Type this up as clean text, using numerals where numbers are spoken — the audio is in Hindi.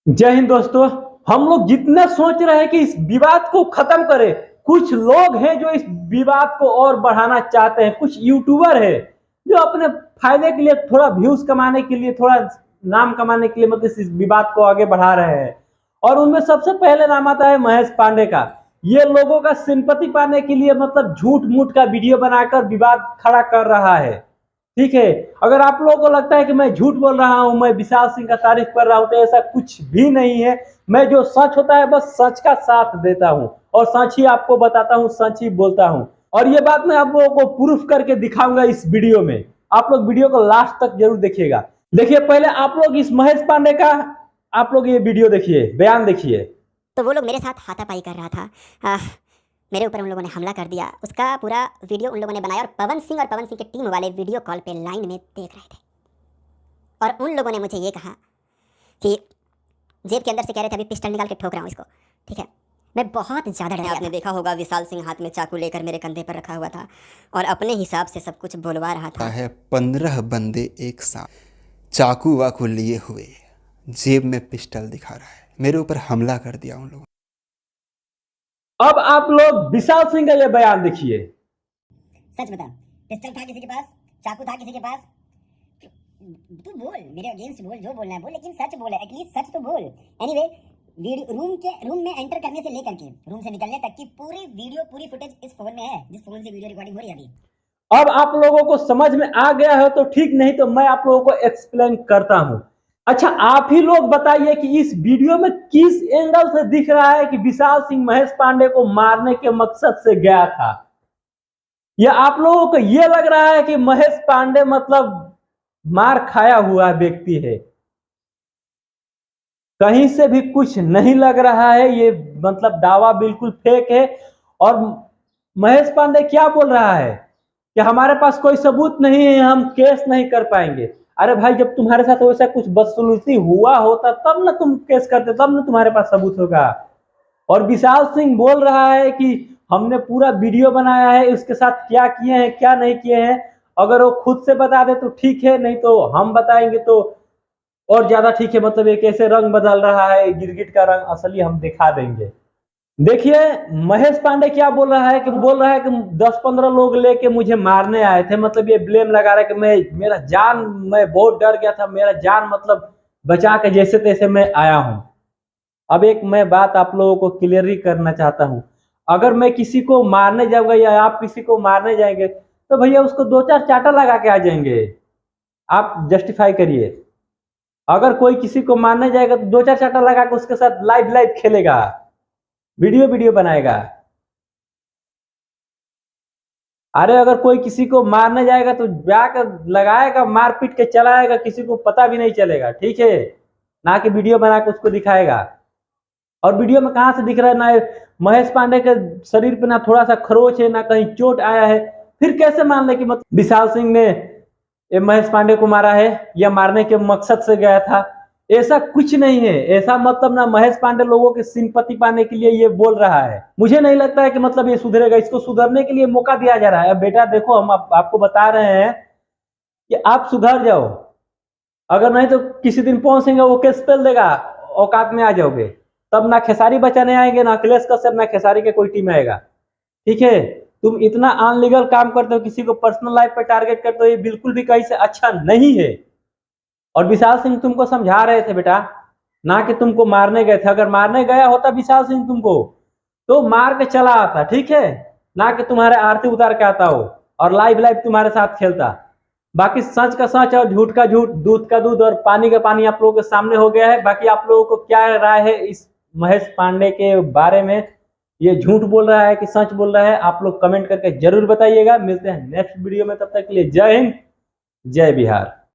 जय हिंद दोस्तों। हम लोग जितना सोच रहे हैं कि इस विवाद को खत्म करें, कुछ लोग हैं जो इस विवाद को और बढ़ाना चाहते हैं। कुछ यूट्यूबर है जो अपने फायदे के लिए, थोड़ा व्यूज कमाने के लिए, थोड़ा नाम कमाने के लिए मतलब इस विवाद को आगे बढ़ा रहे हैं। और उनमें सबसे पहले नाम आता है महेश पांडे का। ये लोगों का सिंपैथी पाने के लिए मतलब झूठ मूठ का वीडियो बनाकर विवाद खड़ा कर रहा है। ठीक है, अगर आप लोगों को लगता है कि मैं झूठ बोल रहा हूं, मैं विशाल सिंह का तारीफ कर रहा हूं, तो ऐसा कुछ भी नहीं है। मैं जो सच होता है बस सच का साथ देता हूं और सच ही आपको बताता हूं, सच ही बोलता हूं। और ये बात मैं आप लोगों को प्रूफ करके दिखाऊंगा इस वीडियो में। आप लोग वीडियो को लास्ट तक जरूर देखिएगा। देखिए, पहले आप लोग इस महेश पांडे का आप लोग ये वीडियो देखिए, बयान देखिए। तो वो लोग मेरे साथ हाथापाई कर रहा था। मेरे ऊपर उन लोगों ने हमला कर दिया। उसका पूरा वीडियो उन लोगों ने बनाया और पवन सिंह की टीम वाले वीडियो कॉल पे लाइन में देख रहे थे। और उन लोगों ने मुझे ये कहा कि जेब के अंदर से कह रहे थे अभी पिस्टल निकाल के ठोक रहा हूँ इसको। ठीक है, मैं बहुत ज़्यादा डर। आपने देखा होगा विशाल सिंह हाथ में चाकू लेकर मेरे कंधे पर रखा हुआ था और अपने हिसाब से सब कुछ बोलवा रहा था। 15 बंदे एक साथ चाकू वाकू लिए हुए जेब में पिस्टल दिखा रहा है, मेरे ऊपर हमला कर दिया उन लोगों। अब आप लोग विशाल सिंह का ये बयान देखिए। सच बता, पिस्टल था किसी के पास, चाकू था किसी के पास? तू बोल, मेरे अगेंस्ट बोल, जो बोलना है बोल, लेकिन सच बोल, एटलीस्ट सच तो बोल। एनीवे, रूम में एंटर करने से लेकर के रूम से निकलने तक की पूरी फुटेज इस फोन में है, जिस फोन से वीडियो रिकॉर्डिंग हो रही है अभी। अब आप लोगों को समझ में आ गया है तो ठीक, नहीं तो मैं आप लोगों को एक्सप्लेन करता हूं। अच्छा, आप ही लोग बताइए कि इस वीडियो में किस एंगल से दिख रहा है कि विशाल सिंह महेश पांडे को मारने के मकसद से गया था। या आप लोगों को यह लग रहा है कि महेश पांडे मतलब मार खाया हुआ व्यक्ति है। कहीं से भी कुछ नहीं लग रहा है, ये मतलब दावा बिल्कुल फेक है। और महेश पांडे क्या बोल रहा है कि हमारे पास कोई सबूत नहीं है, हम केस नहीं कर पाएंगे। अरे भाई, जब तुम्हारे साथ वैसा कुछ बदसलूकी हुआ होता तब ना तुम केस करते, तब ना तुम्हारे पास सबूत होगा। और विशाल सिंह बोल रहा है कि हमने पूरा वीडियो बनाया है, उसके साथ क्या किए हैं क्या नहीं किए हैं। अगर वो खुद से बता दे तो ठीक है, नहीं तो हम बताएंगे तो और ज्यादा ठीक है। मतलब ये कैसे रंग बदल रहा है, गिरगिट का रंग असली हम दिखा देंगे। देखिए, महेश पांडे क्या बोल रहा है कि 10-15 लोग लेके मुझे मारने आए थे। मतलब ये ब्लेम लगा रहा है कि मैं बहुत डर गया था, मेरा जान मतलब बचा के जैसे तैसे मैं आया हूं। अब एक मैं बात आप लोगों को क्लियर ही करना चाहता हूं। अगर मैं किसी को मारने जाऊंगा या आप किसी को मारने जाएंगे तो भैया उसको 2-4 चाटा लगा के आ जाएंगे। आप जस्टिफाई करिए। अगर कोई किसी को मारने जाएगा तो 2-4 चाटा लगा के उसके साथ लाइव खेलेगा, वीडियो बनाएगा। अरे अगर कोई किसी को मारने जाएगा तो जाकर लगाएगा, मार पीट के चलाएगा, किसी को पता भी नहीं चलेगा। ठीक है, ना कि वीडियो बना के उसको दिखाएगा। और वीडियो में कहां से दिख रहा है, ना महेश पांडे के शरीर पे ना थोड़ा सा खरोच है, ना कहीं चोट आया है। फिर कैसे मान ले कि मतलब विशाल सिंह ने महेश पांडे को मारा है या मारने के मकसद से गया था? ऐसा कुछ नहीं है। ऐसा मतलब ना महेश पांडे लोगों की सिंपैथी पाने के लिए ये बोल रहा है। मुझे नहीं लगता है कि मतलब ये सुधरेगा। इसको सुधरने के लिए मौका दिया जा रहा है। अब बेटा देखो, हम आपको बता रहे हैं कि आप सुधर जाओ। अगर नहीं तो किसी दिन पहुंचेंगे, वो केस पेल देगा, औकात में आ जाओगे। तब ना खेसारी बचाने आएंगे, ना अखिलेश कश्यप, ना खेसारी के कोई टीम आएगा। ठीक है, तुम इतना अनलीगल काम करते हो, किसी को पर्सनल लाइफ पे टारगेट करते हो, ये बिल्कुल भी कहीं से अच्छा नहीं है। और विशाल सिंह तुमको समझा रहे थे बेटा, ना कि तुमको मारने गए थे। अगर मारने गया होता विशाल सिंह तुमको तो मार के चला आता। ठीक है, ना कि तुम्हारे आरती उतार के आता हो और लाइव तुम्हारे साथ खेलता। बाकी सच का सच और झूठ का झूठ, दूध का दूध और पानी का पानी आप लोगों के सामने हो गया है। बाकी आप लोगों को क्या राय है इस महेश पांडे के बारे में? ये झूठ बोल रहा है कि सच बोल रहा है? आप लोग कमेंट करके जरूर बताइएगा। मिलते हैं नेक्स्ट वीडियो में, तब तक के लिए जय हिंद, जय बिहार।